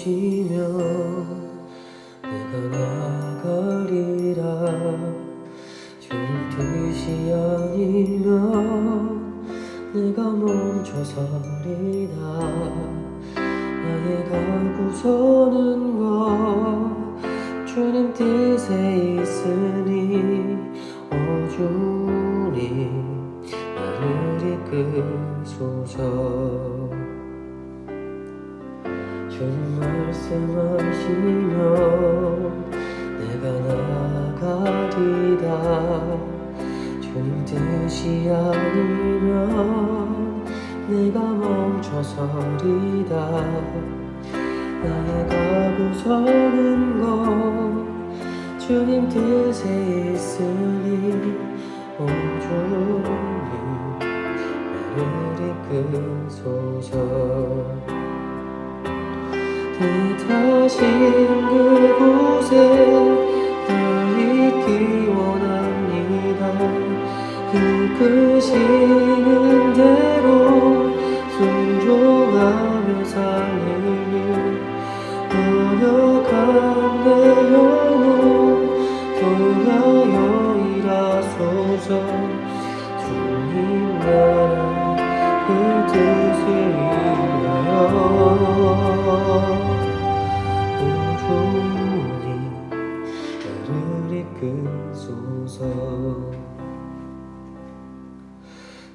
말씀하시면 내가 나가리라. 주님 뜻이 아니면 내가 멈춰서리라. 나의 가고서는 것 주님 뜻에 있으니 주님 나를 이끄소서. 주님 말씀하시면 내가 나가리라. 주님 뜻이 아니면 내가 멈춰서리라. 나의 가고서는 것 주님 뜻에 있으니 주님 나를 이끄소서. 뜻하신 그곳에 나 있기 원합니다. 이끄시는 대로 순종하며 살리니 번역한 내 영혼 통하여 일하소서. 주님 나라 그 뜻을 이루어 주님 나를 이끄소서.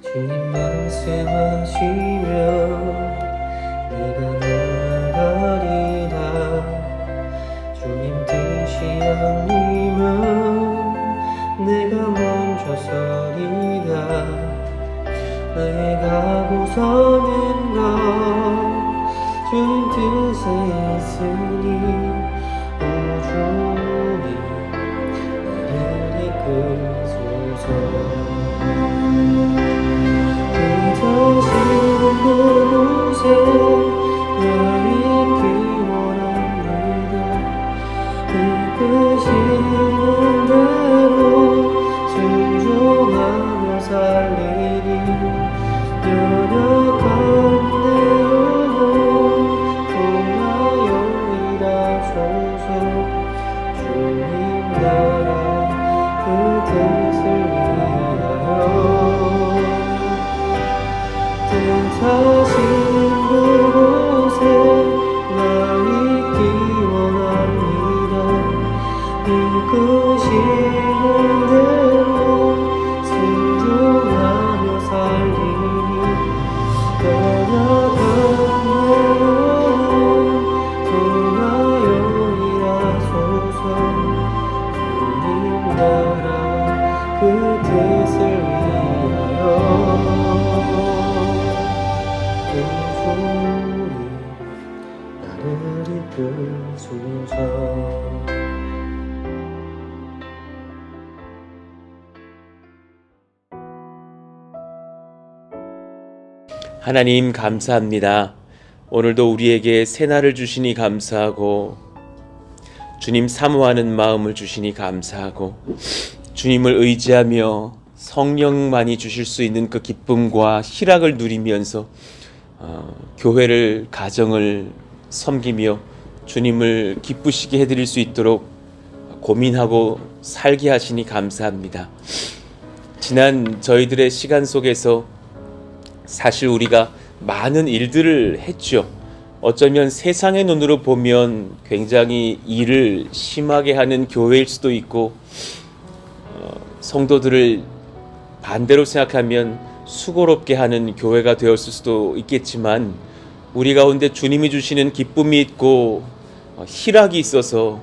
주님 말씀하시면 내가 나가리라. 주님 뜻이 아니면 내가 멈춰서리라. 나의 가고서는 것 주님 뜻에 있으니 주님 나를 이끄소서. 뜻하시는 그곳에 나 있기 원합니다. 이끄시는 대로 순종하며 살리니 연약한 내 영혼 통하여 일하소서. 주님 나라 그 뜻을 위하여 뜻하신 그곳에 나 있기 원합니다. 이끄시는 대로 순종하며 살리니 연약한 내 영혼 통하여 일하소서. 주님 나라 그 뜻을 위하여 주님 나를 이끄소서. 하나님 감사합니다. 오늘도 우리에게 새날을 주시니 감사하고 주님 사모하는 마음을 주시니 감사하고 주님을 의지하며 성령만이 주실 수 있는 그 기쁨과 희락을 누리면서 교회를 가정을 섬기며 주님을 기쁘시게 해드릴 수 있도록 고민하고 살게 하시니 감사합니다. 지난 저희들의 시간 속에서 사실 우리가 많은 일들을 했죠. 어쩌면 세상의 눈으로 보면 굉장히 일을 심하게 하는 교회일 수도 있고 성도들을 반대로 생각하면 수고롭게 하는 교회가 되었을 수도 있겠지만 우리 가운데 주님이 주시는 기쁨이 있고 희락이 있어서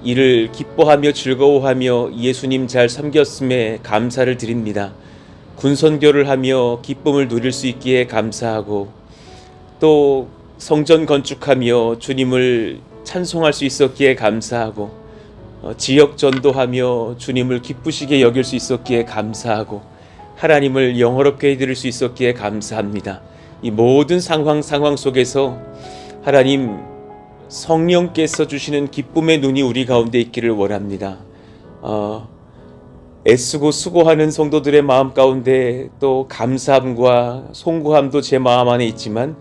이를 기뻐하며 즐거워하며 예수님 잘 섬겼음에 감사를 드립니다. 군선교를 하며 기쁨을 누릴 수 있기에 감사하고 또 성전 건축하며 주님을 찬송할 수 있었기에 감사하고 지역 전도하며 주님을 기쁘시게 여길 수 있었기에 감사하고 하나님을 영화롭게 해드릴 수 있었기에 감사합니다. 이 모든 상황 속에서 하나님 성령께서 주시는 기쁨의 눈이 우리 가운데 있기를 원합니다. 애쓰고 수고하는 성도들의 마음 가운데 또 감사함과 송구함도 제 마음 안에 있지만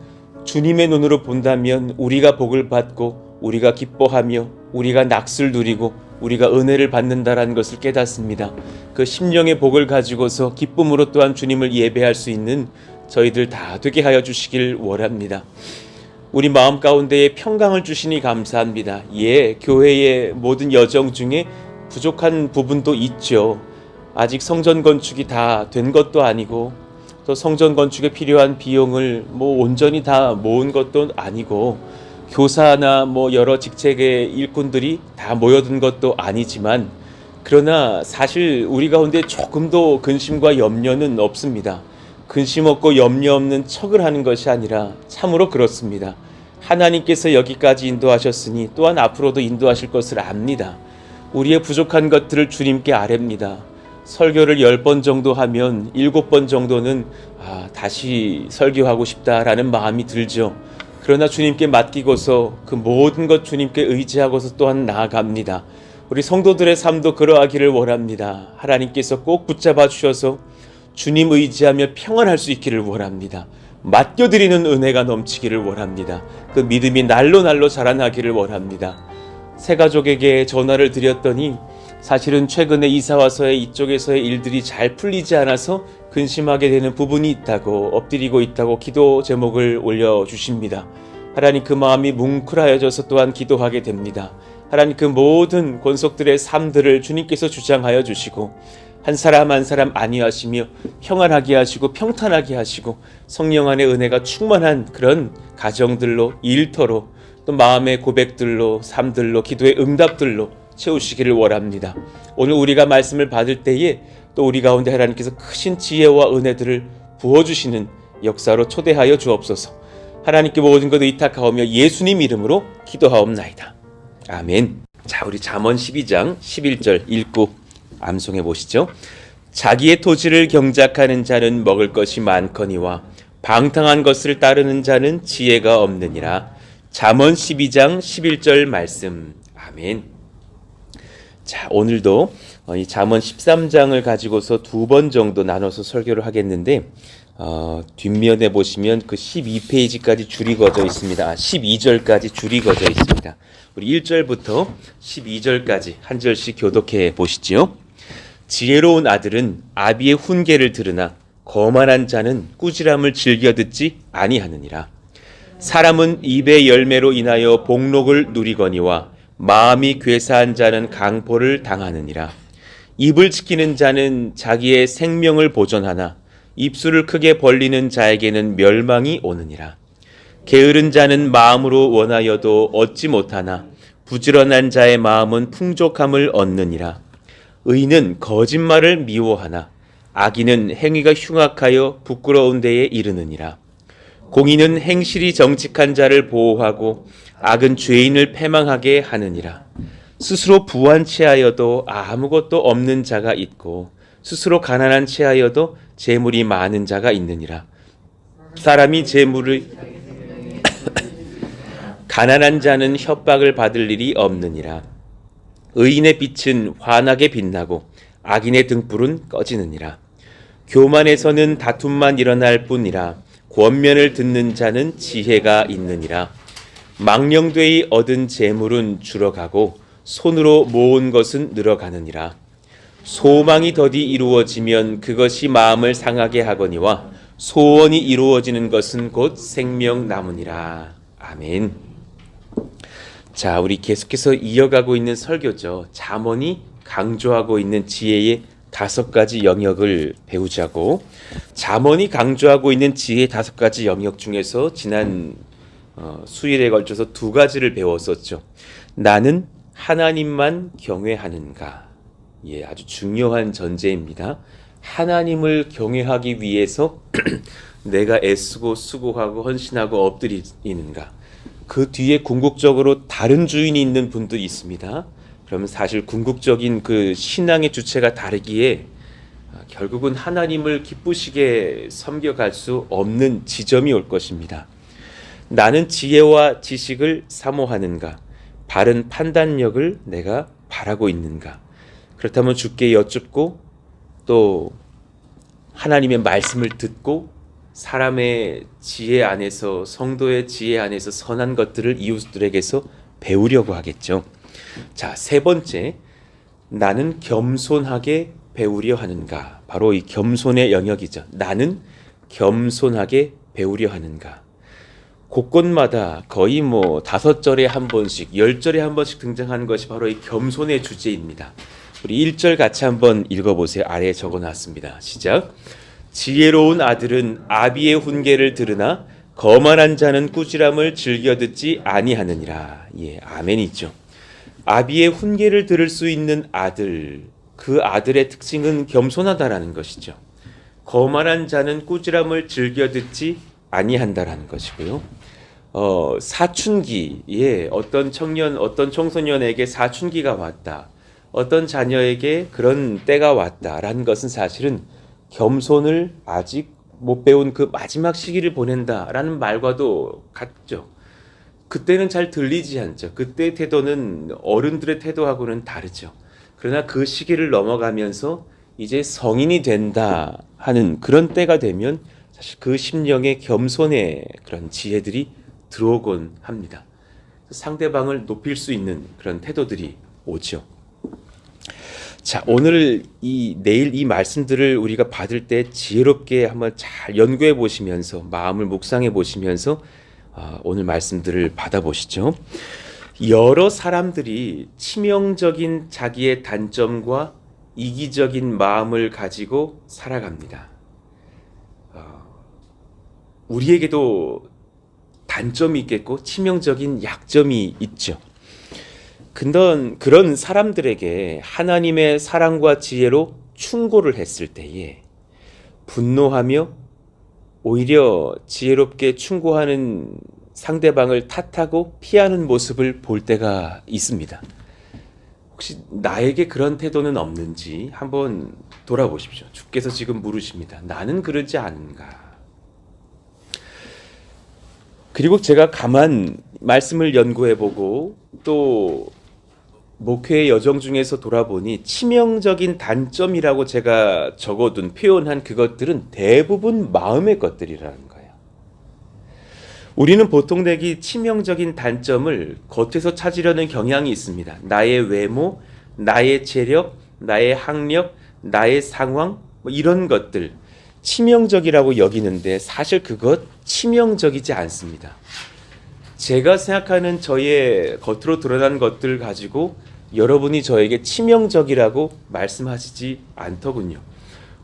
주님의 눈으로 본다면 우리가 복을 받고 우리가 기뻐하며 우리가 낙수를 누리고 우리가 은혜를 받는다라는 것을 깨닫습니다. 그 심령의 복을 가지고서 기쁨으로 또한 주님을 예배할 수 있는 저희들 다 되게 하여 주시길 원합니다. 우리 마음 가운데에 평강을 주시니 감사합니다. 예, 교회의 모든 여정 중에 부족한 부분도 있죠. 아직 성전 건축이 다 된 것도 아니고 또 성전 건축에 필요한 비용을 온전히 다 모은 것도 아니고 교사나 여러 직책의 일꾼들이 다 모여든 것도 아니지만 그러나 사실 우리 가운데 조금도 근심과 염려는 없습니다. 근심 없고 염려 없는 척을 하는 것이 아니라 참으로 그렇습니다. 하나님께서 여기까지 인도하셨으니 또한 앞으로도 인도하실 것을 압니다. 우리의 부족한 것들을 주님께 아뢰입니다. 설교를 10번 정도 하면 7번 정도는 다시 설교하고 싶다라는 마음이 들죠. 그러나 주님께 맡기고서 그 모든 것 주님께 의지하고서 또한 나아갑니다. 우리 성도들의 삶도 그러하기를 원합니다. 하나님께서 꼭 붙잡아 주셔서 주님 의지하며 평안할 수 있기를 원합니다. 맡겨드리는 은혜가 넘치기를 원합니다. 그 믿음이 날로 자라나기를 원합니다. 새 가족에게 전화를 드렸더니 사실은 최근에 이사와서의 이쪽에서의 일들이 잘 풀리지 않아서 근심하게 되는 부분이 있다고 엎드리고 있다고 기도 제목을 올려주십니다. 하나님 그 마음이 뭉클하여져서 또한 기도하게 됩니다. 하나님 그 모든 권속들의 삶들을 주님께서 주장하여 주시고 한 사람 한 사람 안위하시며 평안하게 하시고 평탄하게 하시고 성령 안의 은혜가 충만한 그런 가정들로 일터로 또 마음의 고백들로 삶들로 기도의 응답들로 채우시기를 원합니다. 오늘 우리가 말씀을 받을 때에 또 우리 가운데 하나님께서 크신 지혜와 은혜들을 부어주시는 역사로 초대하여 주옵소서. 하나님께 모든 것을 의탁하오며 예수님 이름으로 기도하옵나이다. 아멘. 자, 우리 잠언 12장 11절 읽고 암송해 보시죠. 자기의 토지를 경작하는 자는 먹을 것이 많거니와 방탕한 것을 따르는 자는 지혜가 없느니라. 잠언 12장 11절 말씀. 아멘. 자, 오늘도 이 잠언 13장을 가지고서 2번 정도 나눠서 설교를 하겠는데 뒷면에 보시면 그 12페이지까지 줄이 거져 있습니다. 12절까지 줄이 거져 있습니다. 우리 1절부터 12절까지 한 절씩 교독해 보시죠. 지혜로운 아들은 아비의 훈계를 들으나 거만한 자는 꾸지람을 즐겨 듣지 아니하느니라. 사람은 입의 열매로 인하여 복록을 누리거니와 마음이 괴사한 자는 강포를 당하느니라. 입을 지키는 자는 자기의 생명을 보존하나 입술을 크게 벌리는 자에게는 멸망이 오느니라. 게으른 자는 마음으로 원하여도 얻지 못하나 부지런한 자의 마음은 풍족함을 얻느니라. 의인은 거짓말을 미워하나 악인은 행위가 흉악하여 부끄러운 데에 이르느니라. 공의는 행실이 정직한 자를 보호하고 악은 죄인을 패망하게 하느니라. 스스로 부한 채하여도 아무것도 없는 자가 있고 스스로 가난한 채하여도 재물이 많은 자가 있느니라. 사람이 재물을 가난한 자는 협박을 받을 일이 없느니라. 의인의 빛은 환하게 빛나고 악인의 등불은 꺼지느니라. 교만에서는 다툼만 일어날 뿐이라. 권면을 듣는 자는 지혜가 있느니라. 망령되이 얻은 재물은 줄어가고 손으로 모은 것은 늘어가느니라. 소망이 더디 이루어지면 그것이 마음을 상하게 하거니와 소원이 이루어지는 것은 곧 생명나무니라. 아멘. 자, 우리 계속해서 이어가고 있는 설교죠. 잠언이 강조하고 있는 지혜의 5가지 영역을 배우자고, 잠언이 강조하고 있는 지혜의 5가지 영역 중에서 지난 수일에 걸쳐서 2가지를 배웠었죠. 나는 하나님만 경외하는가? 예, 아주 중요한 전제입니다. 하나님을 경외하기 위해서 내가 애쓰고 수고하고 헌신하고 엎드리는가? 그 뒤에 궁극적으로 다른 주인이 있는 분들이 있습니다. 그러면 사실 궁극적인 그 신앙의 주체가 다르기에 결국은 하나님을 기쁘시게 섬겨갈 수 없는 지점이 올 것입니다. 나는 지혜와 지식을 사모하는가? 바른 판단력을 내가 바라고 있는가? 그렇다면 주께 여쭙고 또 하나님의 말씀을 듣고 사람의 지혜 안에서, 성도의 지혜 안에서 선한 것들을 이웃들에게서 배우려고 하겠죠. 자, 세 번째, 나는 겸손하게 배우려 하는가. 바로 이 겸손의 영역이죠. 나는 겸손하게 배우려 하는가. 곳곳마다 거의 5절에 한 번씩, 10절에 한 번씩 등장하는 것이 바로 이 겸손의 주제입니다. 우리 1절 같이 한번 읽어보세요. 아래에 적어놨습니다. 시작. 지혜로운 아들은 아비의 훈계를 들으나 거만한 자는 꾸지람을 즐겨 듣지 아니하느니라. 예, 아멘이죠. 아비의 훈계를 들을 수 있는 아들, 그 아들의 특징은 겸손하다라는 것이죠. 거만한 자는 꾸지람을 즐겨 듣지 아니한다라는 것이고요. 사춘기에 어떤 청년, 어떤 청소년에게 사춘기가 왔다. 어떤 자녀에게 그런 때가 왔다라는 것은 사실은 겸손을 아직 못 배운 그 마지막 시기를 보낸다라는 말과도 같죠. 그때는 잘 들리지 않죠. 그때의 태도는 어른들의 태도하고는 다르죠. 그러나 그 시기를 넘어가면서 이제 성인이 된다 하는 그런 때가 되면 사실 그 심령에 겸손의 그런 지혜들이 들어오곤 합니다. 상대방을 높일 수 있는 그런 태도들이 오죠. 자, 오늘 내일 이 말씀들을 우리가 받을 때 지혜롭게 한번 잘 연구해 보시면서 마음을 묵상해 보시면서 오늘 말씀들을 받아보시죠. 여러 사람들이 치명적인 자기의 단점과 이기적인 마음을 가지고 살아갑니다. 우리에게도 단점이 있겠고 치명적인 약점이 있죠. 근데 그런 사람들에게 하나님의 사랑과 지혜로 충고를 했을 때에 분노하며 오히려 지혜롭게 충고하는 상대방을 탓하고 피하는 모습을 볼 때가 있습니다. 혹시 나에게 그런 태도는 없는지 한번 돌아보십시오. 주께서 지금 물으십니다. 나는 그러지 않은가? 그리고 제가 가만 말씀을 연구해보고 또 목회의 여정 중에서 돌아보니 치명적인 단점이라고 제가 적어둔 표현한 그것들은 대부분 마음의 것들이라는 거예요. 우리는 보통 내기 치명적인 단점을 겉에서 찾으려는 경향이 있습니다. 나의 외모, 나의 체력, 나의 학력, 나의 상황 이런 것들 치명적이라고 여기는데 사실 그것 치명적이지 않습니다. 제가 생각하는 저의 겉으로 드러난 것들 가지고 여러분이 저에게 치명적이라고 말씀하시지 않더군요.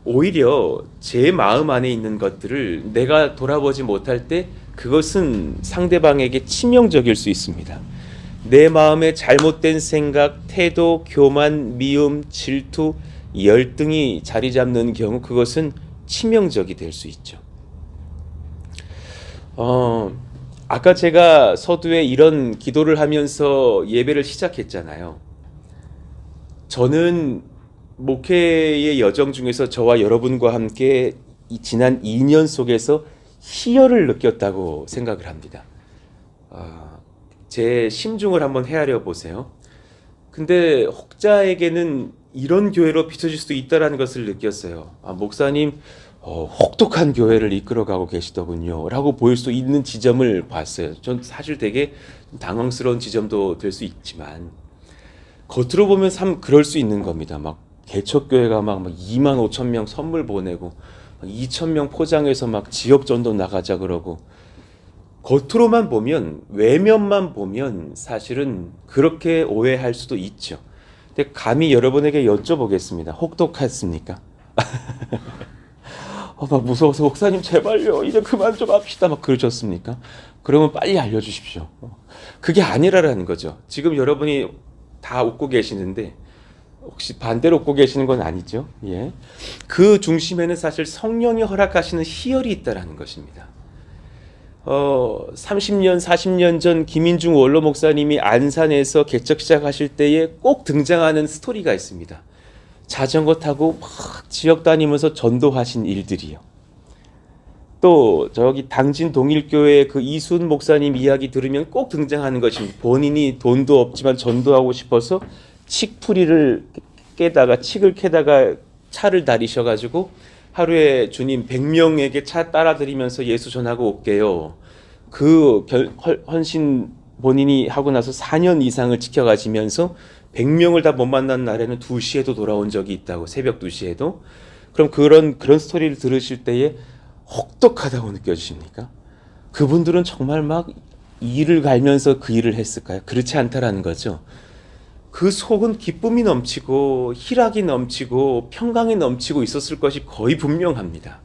오히려 제 마음 안에 있는 것들을 내가 돌아보지 못할 때 그것은 상대방에게 치명적일 수 있습니다. 내 마음에 잘못된 생각, 태도, 교만, 미움, 질투, 열등이 자리 잡는 경우 그것은 치명적이 될 수 있죠. 아까 제가 서두에 이런 기도를 하면서 예배를 시작했잖아요. 저는 목회의 여정 중에서 저와 여러분과 함께 지난 2년 속에서 희열을 느꼈다고 생각을 합니다. 제 심중을 한번 헤아려 보세요. 근데 혹자에게는 이런 교회로 비춰질 수도 있다는 것을 느꼈어요. 목사님 혹독한 교회를 이끌어가고 계시더군요 라고 보일 수 있는 지점을 봤어요. 전 사실 되게 당황스러운 지점도 될 수 있지만 겉으로 보면 참 그럴 수 있는 겁니다. 막 개척교회가 막 2만 5천 명 선물 보내고 2천 명 포장해서 막 지역전도 나가자 그러고 겉으로만 보면 외면만 보면 사실은 그렇게 오해할 수도 있죠. 근데 감히 여러분에게 여쭤보겠습니다. 혹독했습니까? 막 무서워서 목사님 제발요 이제 그만 좀 합시다 막 그러셨습니까? 그러면 빨리 알려주십시오. 그게 아니라는 거죠. 지금 여러분이 다 웃고 계시는데 혹시 반대로 웃고 계시는 건 아니죠? 예. 그 중심에는 사실 성령이 허락하시는 희열이 있다라는 것입니다. 30년, 40년 전 김인중 원로 목사님이 안산에서 개척 시작하실 때에 꼭 등장하는 스토리가 있습니다. 자전거 타고 막 지역 다니면서 전도하신 일들이요. 또 저기 당진 동일교회 그 이순 목사님 이야기 들으면 꼭 등장하는 것입니다. 본인이 돈도 없지만 전도하고 싶어서 칡풀이를 깨다가 칡을 캐다가 차를 다리셔가지고 하루에 주님 100명에게 차 따라드리면서 예수 전하고 올게요. 그 헌신 본인이 하고 나서 4년 이상을 지켜가시면서 100명을 다 못 만난 날에는 2시에도 돌아온 적이 있다고, 새벽 2시에도. 그럼 그런 스토리를 들으실 때에 혹독하다고 느껴지십니까? 그분들은 정말 막 이를 갈면서 그 일을 했을까요? 그렇지 않다라는 거죠. 그 속은 기쁨이 넘치고 희락이 넘치고 평강이 넘치고 있었을 것이 거의 분명합니다.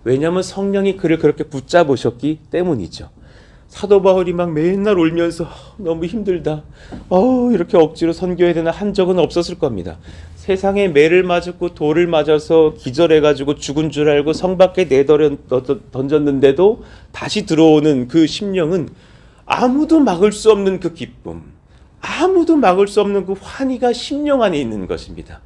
왜냐하면 성령이 그를 그렇게 붙잡으셨기 때문이죠. 사도 바울이 막 맨날 울면서 너무 힘들다, 이렇게 억지로 선교해야 되나 한 적은 없었을 겁니다. 세상에 매를 맞았고 돌을 맞아서 기절해가지고 죽은 줄 알고 성 밖에 던졌는데도 다시 들어오는 그 심령은 아무도 막을 수 없는 그 기쁨, 아무도 막을 수 없는 그 환희가 심령 안에 있는 것입니다.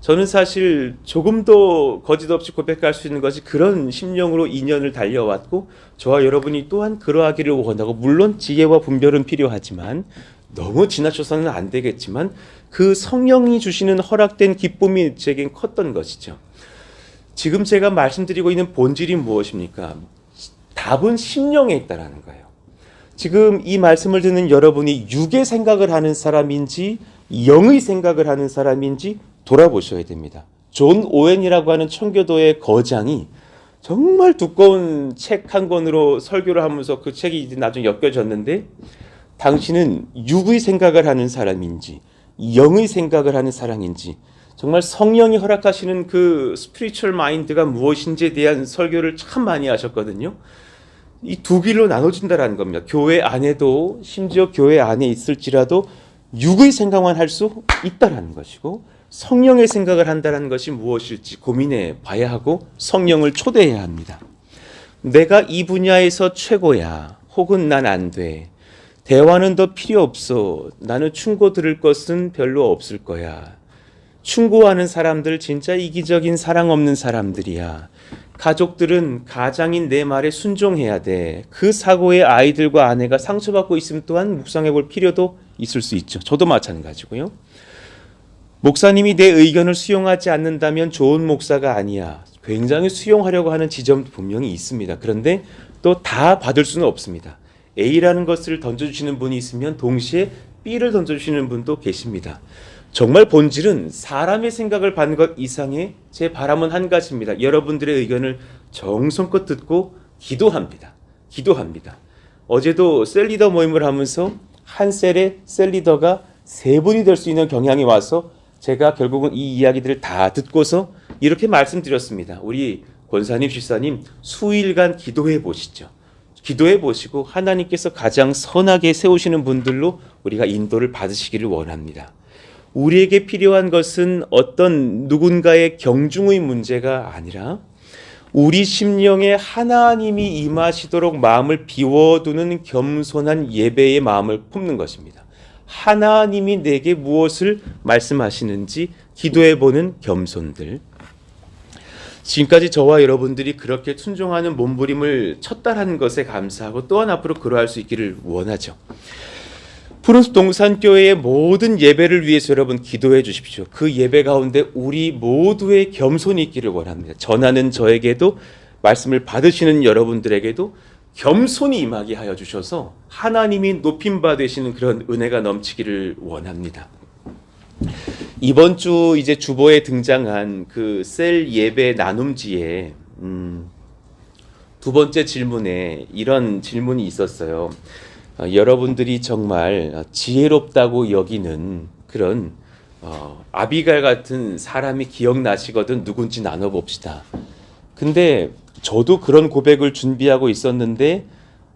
저는 사실 조금 더 거짓 없이 고백할 수 있는 것이 그런 심령으로 2년을 달려왔고, 저와 여러분이 또한 그러하기를 원하고, 물론 지혜와 분별은 필요하지만 너무 지나쳐서는 안 되겠지만 그 성령이 주시는 허락된 기쁨이 제겐 컸던 것이죠. 지금 제가 말씀드리고 있는 본질이 무엇입니까? 답은 심령에 있다라는 거예요. 지금 이 말씀을 듣는 여러분이 육의 생각을 하는 사람인지 영의 생각을 하는 사람인지 돌아보셔야 됩니다. 존 오웬이라고 하는 청교도의 거장이 정말 두꺼운 책 한 권으로 설교를 하면서 그 책이 나중에 엮여졌는데, 당신은 육의 생각을 하는 사람인지 영의 생각을 하는 사람인지, 정말 성령이 허락하시는 그 스피리추얼 마인드가 무엇인지에 대한 설교를 참 많이 하셨거든요. 이 두 길로 나눠진다라는 겁니다. 교회 안에도, 심지어 교회 안에 있을지라도 육의 생각만 할 수 있다라는 것이고, 성령의 생각을 한다는 것이 무엇일지 고민해 봐야 하고 성령을 초대해야 합니다. 내가 이 분야에서 최고야, 혹은 난 안 돼, 대화는 더 필요 없어, 나는 충고 들을 것은 별로 없을 거야, 충고하는 사람들 진짜 이기적인 사랑 없는 사람들이야, 가족들은 가장인 내 말에 순종해야 돼, 그 사고에 아이들과 아내가 상처받고 있으면 또한 묵상해 볼 필요도 있을 수 있죠. 저도 마찬가지고요. 목사님이 내 의견을 수용하지 않는다면 좋은 목사가 아니야, 굉장히 수용하려고 하는 지점도 분명히 있습니다. 그런데 또 다 받을 수는 없습니다. A라는 것을 던져주시는 분이 있으면 동시에 B를 던져주시는 분도 계십니다. 정말 본질은 사람의 생각을 받는 것 이상의 제 바람은 한 가지입니다. 여러분들의 의견을 정성껏 듣고 기도합니다. 어제도 셀리더 모임을 하면서 한 셀의 셀리더가 3분이 될 수 있는 경향이 와서 제가 결국은 이 이야기들을 다 듣고서 이렇게 말씀드렸습니다. 우리 권사님, 집사님 수일간 기도해 보시죠. 기도해 보시고 하나님께서 가장 선하게 세우시는 분들로 우리가 인도를 받으시기를 원합니다. 우리에게 필요한 것은 어떤 누군가의 경중의 문제가 아니라 우리 심령에 하나님이 임하시도록 마음을 비워두는 겸손한 예배의 마음을 품는 것입니다. 하나님이 내게 무엇을 말씀하시는지 기도해보는 겸손들. 지금까지 저와 여러분들이 그렇게 순종하는 몸부림을 쳤다라는 것에 감사하고 또한 앞으로 그러할 수 있기를 원하죠. 푸른숲 동산교회의 모든 예배를 위해서 여러분 기도해 주십시오. 그 예배 가운데 우리 모두의 겸손이 있기를 원합니다. 전하는 저에게도, 말씀을 받으시는 여러분들에게도 겸손히 임하게 하여 주셔서 하나님이 높임바 되시는 그런 은혜가 넘치기를 원합니다. 이번 주 이제 주보에 등장한 그 셀 예배 나눔지에 두 번째 질문에 이런 질문이 있었어요. 여러분들이 정말 지혜롭다고 여기는 그런 아비갈 같은 사람이 기억나시거든 누군지 나눠봅시다. 근데 저도 그런 고백을 준비하고 있었는데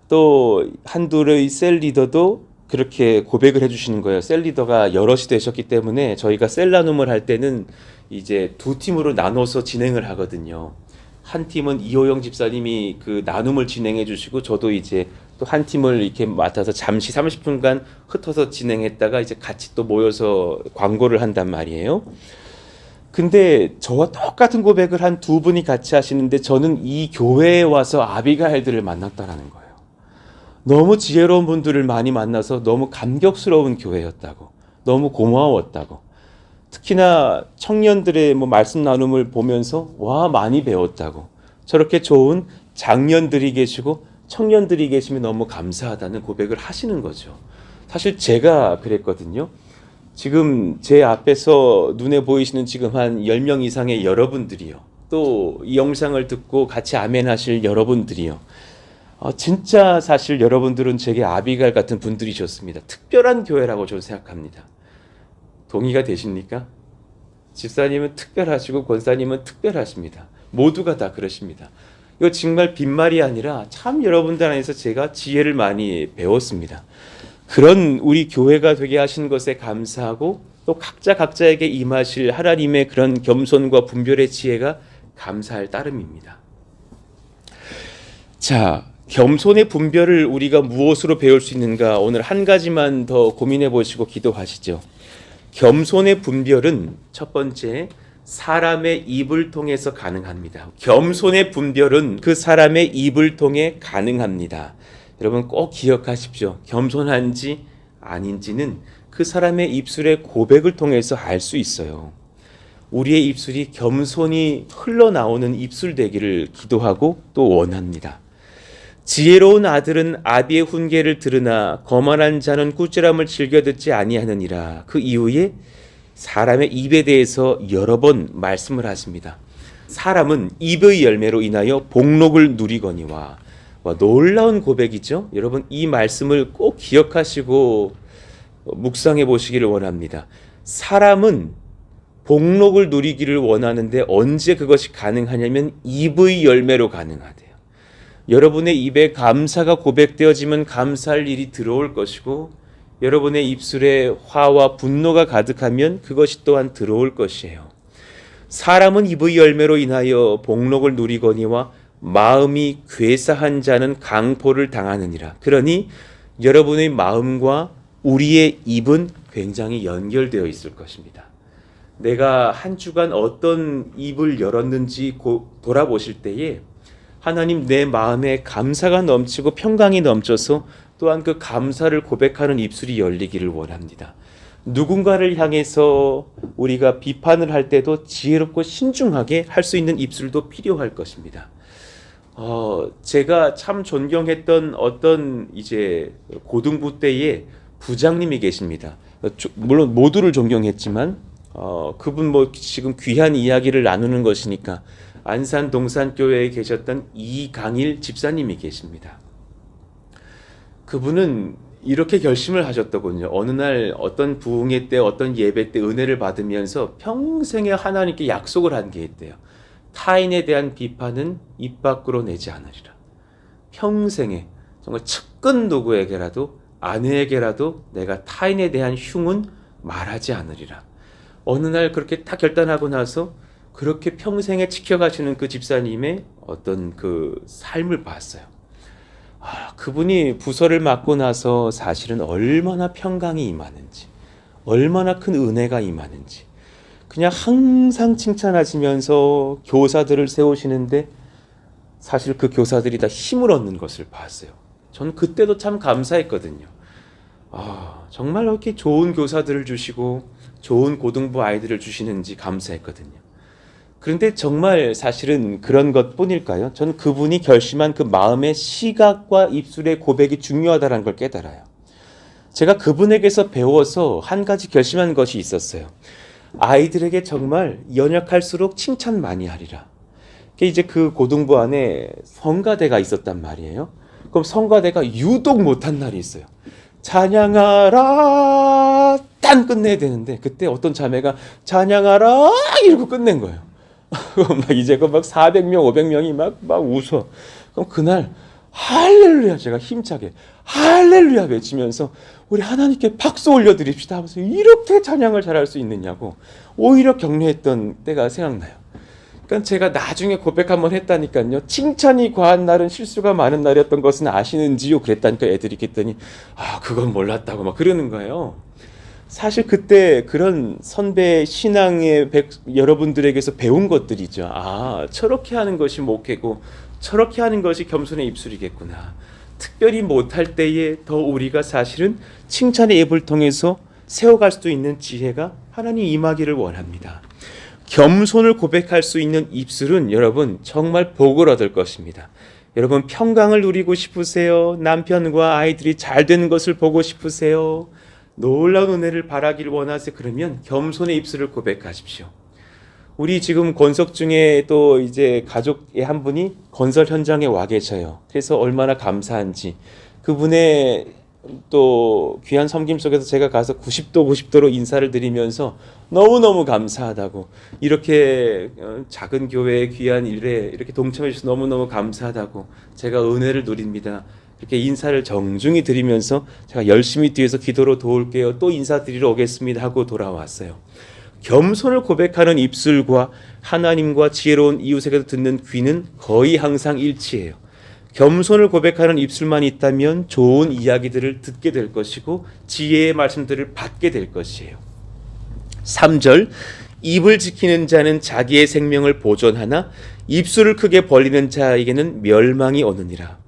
또 한둘의 셀 리더도 그렇게 고백을 해주시는 거예요. 셀 리더가 여럿이 되셨기 때문에 저희가 셀 나눔을 할 때는 이제 두 팀으로 나눠서 진행을 하거든요. 한 팀은 이호영 집사님이 그 나눔을 진행해 주시고 저도 이제 또 한 팀을 이렇게 맡아서 잠시 30분간 흩어서 진행했다가 이제 같이 또 모여서 광고를 한단 말이에요. 근데 저와 똑같은 고백을 한 두 분이 같이 하시는데 저는 이 교회에 와서 아비가일들을 만났다라는 거예요. 너무 지혜로운 분들을 많이 만나서 너무 감격스러운 교회였다고, 너무 고마웠다고. 특히나 청년들의 뭐 말씀 나눔을 보면서 와 많이 배웠다고, 저렇게 좋은 장년들이 계시고 청년들이 계시면 너무 감사하다는 고백을 하시는 거죠. 사실 제가 그랬거든요. 지금 제 앞에서 눈에 보이시는 지금 한 10명 이상의 여러분들이요, 또 이 영상을 듣고 같이 아멘 하실 여러분들이요, 진짜 사실 여러분들은 제게 아비갈 같은 분들이셨습니다. 특별한 교회라고 저는 생각합니다. 동의가 되십니까? 집사님은 특별하시고 권사님은 특별하십니다. 모두가 다 그러십니다. 이거 정말 빈말이 아니라 참 여러분들 안에서 제가 지혜를 많이 배웠습니다. 그런 우리 교회가 되게 하신 것에 감사하고, 또 각자에게 임하실 하나님의 그런 겸손과 분별의 지혜가 감사할 따름입니다. 자, 겸손의 분별을 우리가 무엇으로 배울 수 있는가, 오늘 한 가지만 더 고민해 보시고 기도하시죠. 겸손의 분별은 첫 번째, 사람의 입을 통해서 가능합니다. 겸손의 분별은 그 사람의 입을 통해 가능합니다. 여러분 꼭 기억하십시오. 겸손한지 아닌지는 그 사람의 입술의 고백을 통해서 알 수 있어요. 우리의 입술이 겸손히 흘러나오는 입술 되기를 기도하고 또 원합니다. 지혜로운 아들은 아비의 훈계를 들으나 거만한 자는 꾸지람을 즐겨 듣지 아니하느니라. 그 이후에 사람의 입에 대해서 여러 번 말씀을 하십니다. 사람은 입의 열매로 인하여 복록을 누리거니와. 놀라운 고백이죠. 여러분 이 말씀을 꼭 기억하시고 묵상해 보시기를 원합니다. 사람은 복록을 누리기를 원하는데 언제 그것이 가능하냐면 입의 열매로 가능하대요. 여러분의 입에 감사가 고백되어지면 감사할 일이 들어올 것이고, 여러분의 입술에 화와 분노가 가득하면 그것이 또한 들어올 것이에요. 사람은 입의 열매로 인하여 복록을 누리거니와 마음이 괴사한 자는 강포를 당하느니라. 그러니 여러분의 마음과 우리의 입은 굉장히 연결되어 있을 것입니다. 내가 한 주간 어떤 입을 열었는지 돌아보실 때에 하나님, 내 마음에 감사가 넘치고 평강이 넘쳐서 또한 그 감사를 고백하는 입술이 열리기를 원합니다. 누군가를 향해서 우리가 비판을 할 때도 지혜롭고 신중하게 할 수 있는 입술도 필요할 것입니다. 제가 참 존경했던 어떤 이제 고등부 때의 부장님이 계십니다. 물론 모두를 존경했지만 그분 뭐 지금 귀한 이야기를 나누는 것이니까 안산 동산교회에 계셨던 이강일 집사님이 계십니다. 그분은 이렇게 결심을 하셨더군요. 어느 날 어떤 부흥회 때 어떤 예배 때 은혜를 받으면서 평생에 하나님께 약속을 한 게 있대요. 타인에 대한 비판은 입 밖으로 내지 않으리라. 평생에 정말 측근 누구에게라도, 아내에게라도 내가 타인에 대한 흉은 말하지 않으리라. 어느 날 그렇게 딱 결단하고 나서 그렇게 평생에 지켜가시는 그 집사님의 어떤 그 삶을 봤어요. 그분이 부서를 맡고 나서 사실은 얼마나 평강이 임하는지, 얼마나 큰 은혜가 임하는지, 그냥 항상 칭찬하시면서 교사들을 세우시는데 사실 그 교사들이 다 힘을 얻는 것을 봤어요. 저는 그때도 참 감사했거든요. 정말 이렇게 좋은 교사들을 주시고 좋은 고등부 아이들을 주시는지 감사했거든요. 그런데 정말 사실은 그런 것뿐일까요? 저는 그분이 결심한 그 마음의 시각과 입술의 고백이 중요하다는 걸 깨달아요. 제가 그분에게서 배워서 한 가지 결심한 것이 있었어요. 아이들에게 정말 연약할수록 칭찬 많이 하리라. 이제 그 고등부 안에 성가대가 있었단 말이에요. 그럼 성가대가 유독 못한 날이 있어요. 찬양하라 딴 끝내야 되는데 그때 어떤 자매가 찬양하라 이러고 끝낸 거예요. 막 이제 그 막 400명, 500명이 막 웃어. 그럼 그날 할렐루야, 제가 힘차게 할렐루야 외치면서 우리 하나님께 박수 올려드립시다 하면서 이렇게 찬양을 잘할 수 있느냐고 오히려 격려했던 때가 생각나요. 그러니까 제가 나중에 고백 한번 했다니까요. 칭찬이 과한 날은 실수가 많은 날이었던 것은 아시는지요? 그랬다니까 애들이 그랬더니 그건 몰랐다고 막 그러는 거예요. 사실 그때 그런 선배 신앙의 여러분들에게서 배운 것들이죠. 저렇게 하는 것이 목회고 저렇게 하는 것이 겸손의 입술이겠구나. 특별히 못할 때에 더 우리가 사실은 칭찬의 입을 통해서 세워갈 수 있는 지혜가 하나님 임하기를 원합니다. 겸손을 고백할 수 있는 입술은 여러분 정말 복을 얻을 것입니다. 여러분 평강을 누리고 싶으세요? 남편과 아이들이 잘 되는 것을 보고 싶으세요? 놀라운 은혜를 바라기를 원하세요? 그러면 겸손의 입술을 고백하십시오. 우리 지금 권석 중에 또 이제 가족의 한 분이 건설 현장에 와 계셔요. 그래서 얼마나 감사한지 그분의 또 귀한 섬김 속에서 제가 가서 90도로 인사를 드리면서 너무너무 감사하다고, 이렇게 작은 교회의 귀한 일에 이렇게 동참해 주셔서 너무너무 감사하다고, 제가 은혜를 누립니다. 이렇게 인사를 정중히 드리면서 제가 열심히 뒤에서 기도로 도울게요, 또 인사드리러 오겠습니다 하고 돌아왔어요. 겸손을 고백하는 입술과 하나님과 지혜로운 이웃에게도 듣는 귀는 거의 항상 일치해요. 겸손을 고백하는 입술만 있다면 좋은 이야기들을 듣게 될 것이고 지혜의 말씀들을 받게 될 것이에요. 3절, 입을 지키는 자는 자기의 생명을 보존하나 입술을 크게 벌리는 자에게는 멸망이 오느니라.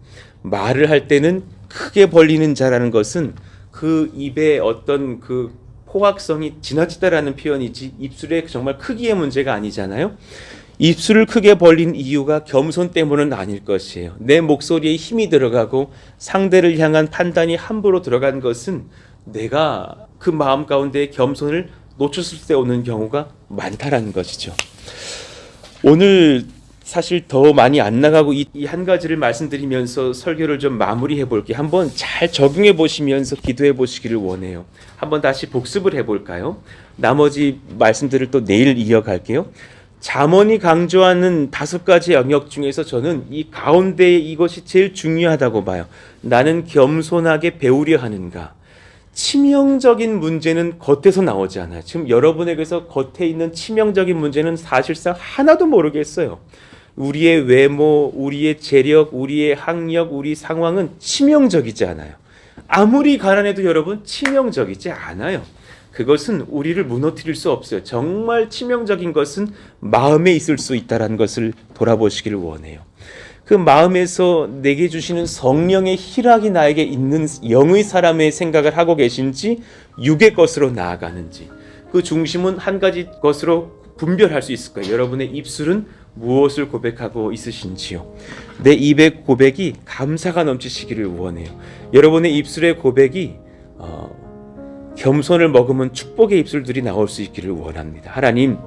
말을 할 때는 크게 벌리는 자라는 것은 그 입의 어떤 그 포악성이 지나치다라는 표현이지 입술의 정말 크기의 문제가 아니잖아요. 입술을 크게 벌린 이유가 겸손 때문은 아닐 것이에요. 내 목소리에 힘이 들어가고 상대를 향한 판단이 함부로 들어간 것은 내가 그 마음 가운데 겸손을 놓쳤을 때 오는 경우가 많다라는 것이죠. 오늘 사실 더 많이 안 나가고 이 한 가지를 말씀드리면서 설교를 좀 마무리해 볼게요. 한번 잘 적용해 보시면서 기도해 보시기를 원해요. 한번 다시 복습을 해볼까요? 나머지 말씀들을 또 내일 이어갈게요. 잠언이 강조하는 5가지 영역 중에서 저는 이 가운데 이것이 제일 중요하다고 봐요. 나는 겸손하게 배우려 하는가? 치명적인 문제는 겉에서 나오지 않아요. 지금 여러분에게서 겉에 있는 치명적인 문제는 사실상 하나도 모르겠어요. 우리의 외모, 우리의 재력, 우리의 학력, 우리 상황은 치명적이지 않아요. 아무리 가난해도 여러분 치명적이지 않아요. 그것은 우리를 무너뜨릴 수 없어요. 정말 치명적인 것은 마음에 있을 수 있다는 것을 돌아보시기를 원해요. 그 마음에서 내게 주시는 성령의 희락이 나에게 있는 영의 사람의 생각을 하고 계신지 육의 것으로 나아가는지, 그 중심은 한 가지 것으로 분별할 수 있을 거예요. 여러분의 입술은 무엇을 고백하고 있으신지요. 내 입의 고백이 감사가 넘치시기를 원해요. 여러분의 입술의 고백이 겸손을 머금은 축복의 입술들이 나올 수 있기를 원합니다. 하나님,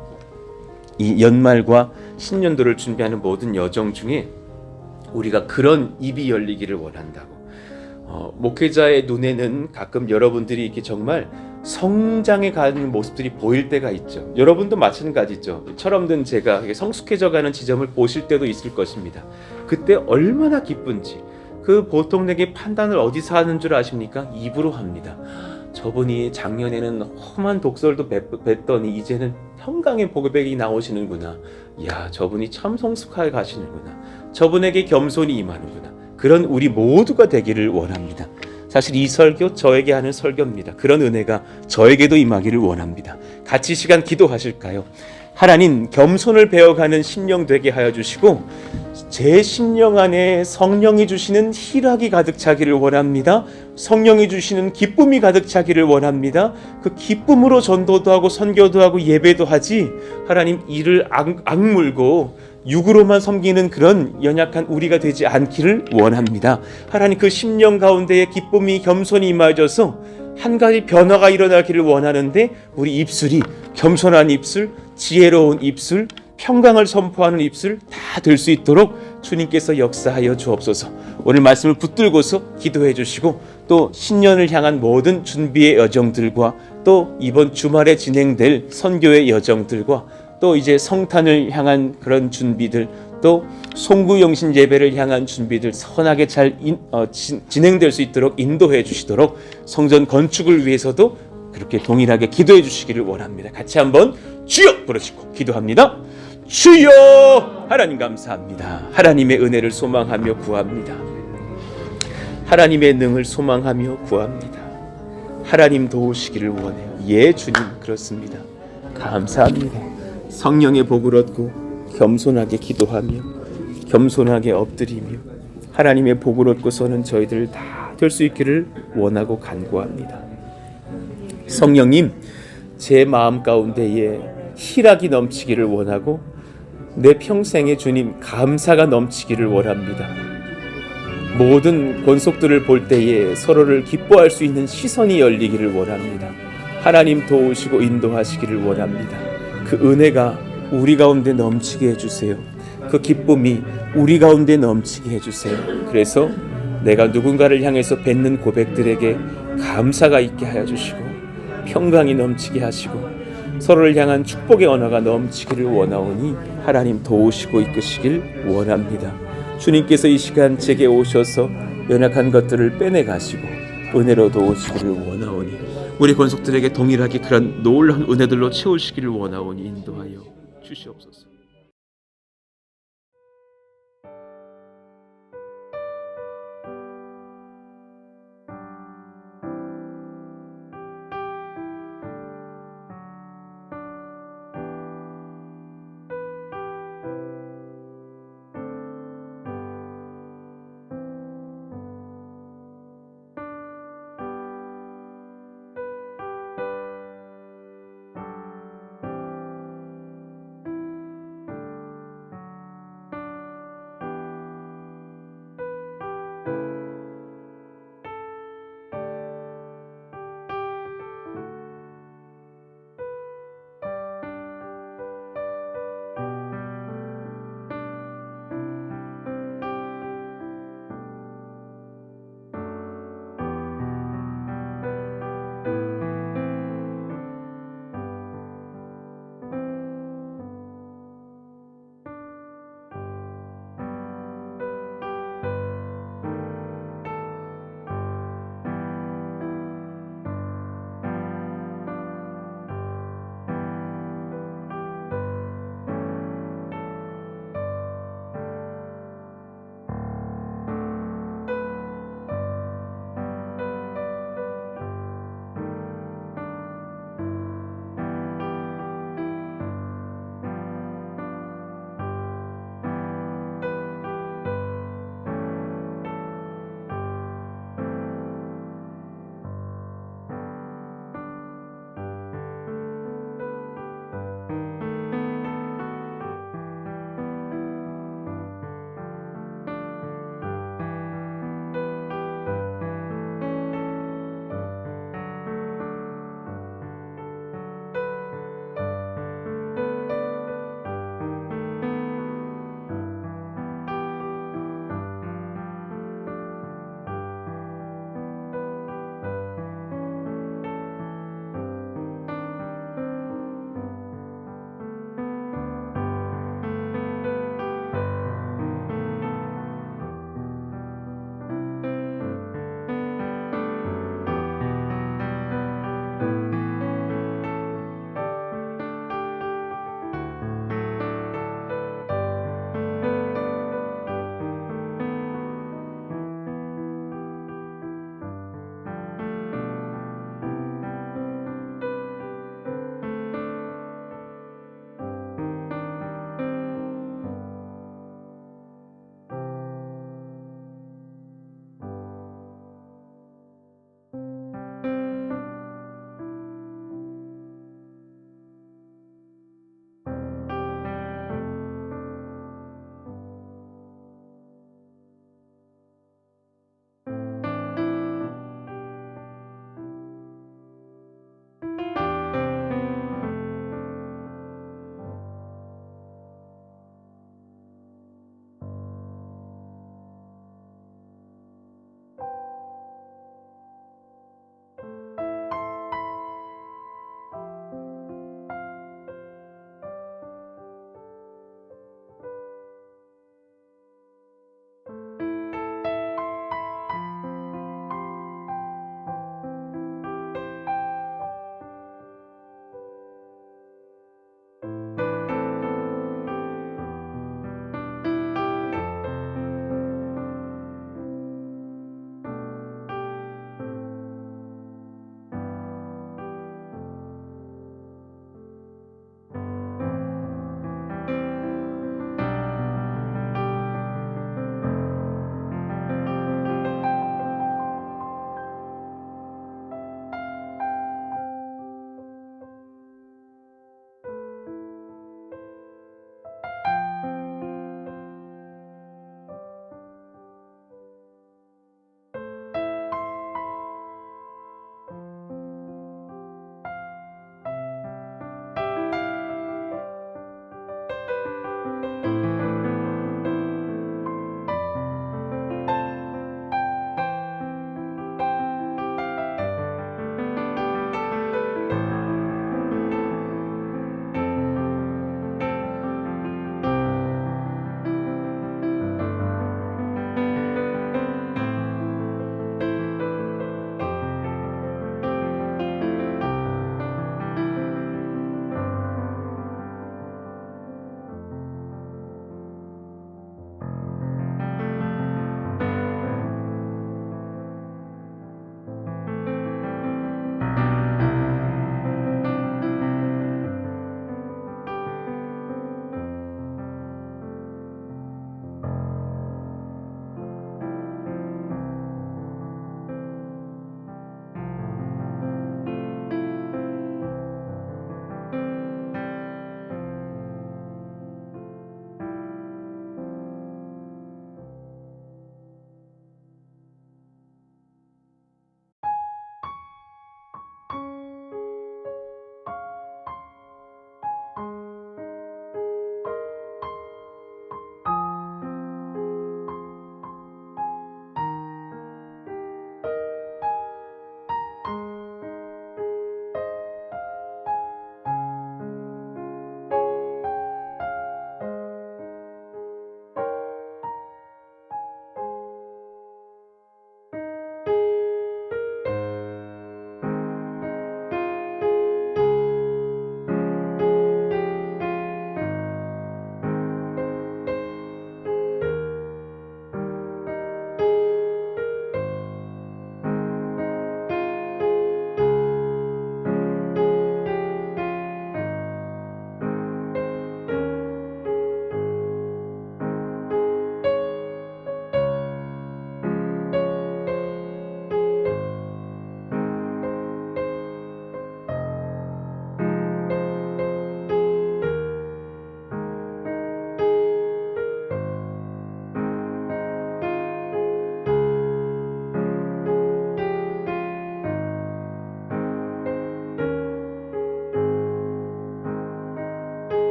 이 연말과 신년도를 준비하는 모든 여정 중에 우리가 그런 입이 열리기를 원한다고. 목회자의 눈에는 가끔 여러분들이 이렇게 정말 성장해 가는 모습들이 보일 때가 있죠. 여러분도 마찬가지죠. 철없는 제가 성숙해져 가는 지점을 보실 때도 있을 것입니다. 그때 얼마나 기쁜지. 그 보통 내게 판단을 어디서 하는 줄 아십니까? 입으로 합니다. 저분이 작년에는 험한 독설도 뱉더니 이제는 평강의 고백이 나오시는구나. 이야, 저분이 참 성숙하게 가시는구나. 저분에게 겸손이 임하는구나. 그런 우리 모두가 되기를 원합니다. 사실 이 설교 저에게 하는 설교입니다. 그런 은혜가 저에게도 임하기를 원합니다. 같이 시간 기도하실까요? 하나님, 겸손을 배워가는 심령 되게 하여 주시고 제 심령 안에 성령이 주시는 희락이 가득 차기를 원합니다. 성령이 주시는 기쁨이 가득 차기를 원합니다. 그 기쁨으로 전도도 하고 선교도 하고 예배도 하지, 하나님 이를 악물고 육으로만 섬기는 그런 연약한 우리가 되지 않기를 원합니다. 하나님, 그 심령 가운데에 기쁨이 겸손히 임하여져서 한 가지 변화가 일어나기를 원하는데, 우리 입술이 겸손한 입술, 지혜로운 입술, 평강을 선포하는 입술 다 될 수 있도록 주님께서 역사하여 주옵소서. 오늘 말씀을 붙들고서 기도해 주시고, 또 신년을 향한 모든 준비의 여정들과 또 이번 주말에 진행될 선교의 여정들과 또 이제 성탄을 향한 그런 준비들, 또 송구영신 예배를 향한 준비들 선하게 잘 진행될 수 있도록 인도해 주시도록 성전 건축을 위해서도 그렇게 동일하게 기도해 주시기를 원합니다. 같이 한번 주여 부르시고 기도합니다. 주여! 하나님 감사합니다. 하나님의 은혜를 소망하며 구합니다. 하나님의 능을 소망하며 구합니다. 하나님 도우시기를 원해요. 예, 주님, 그렇습니다. 감사합니다. 성령의 복을 얻고 겸손하게 기도하며 겸손하게 엎드리며 하나님의 복을 얻고서는 저희들 다 될 수 있기를 원하고 간구합니다. 성령님, 제 마음 가운데에 희락이 넘치기를 원하고 내 평생에 주님 감사가 넘치기를 원합니다. 모든 권속들을 볼 때에 서로를 기뻐할 수 있는 시선이 열리기를 원합니다. 하나님 도우시고 인도하시기를 원합니다. 그 은혜가 우리 가운데 넘치게 해주세요. 그 기쁨이 우리 가운데 넘치게 해주세요. 그래서 내가 누군가를 향해서 뱉는 고백들에게 감사가 있게 하여 주시고 평강이 넘치게 하시고 서로를 향한 축복의 언어가 넘치기를 원하오니 하나님 도우시고 이끄시길 원합니다. 주님께서 이 시간 제게 오셔서 연약한 것들을 빼내가시고 은혜로 도우시기를 원하오니 우리 권속들에게 동일하게 그런 놀라운 은혜들로 채우시기를 원하오니 인도하여 주시옵소서.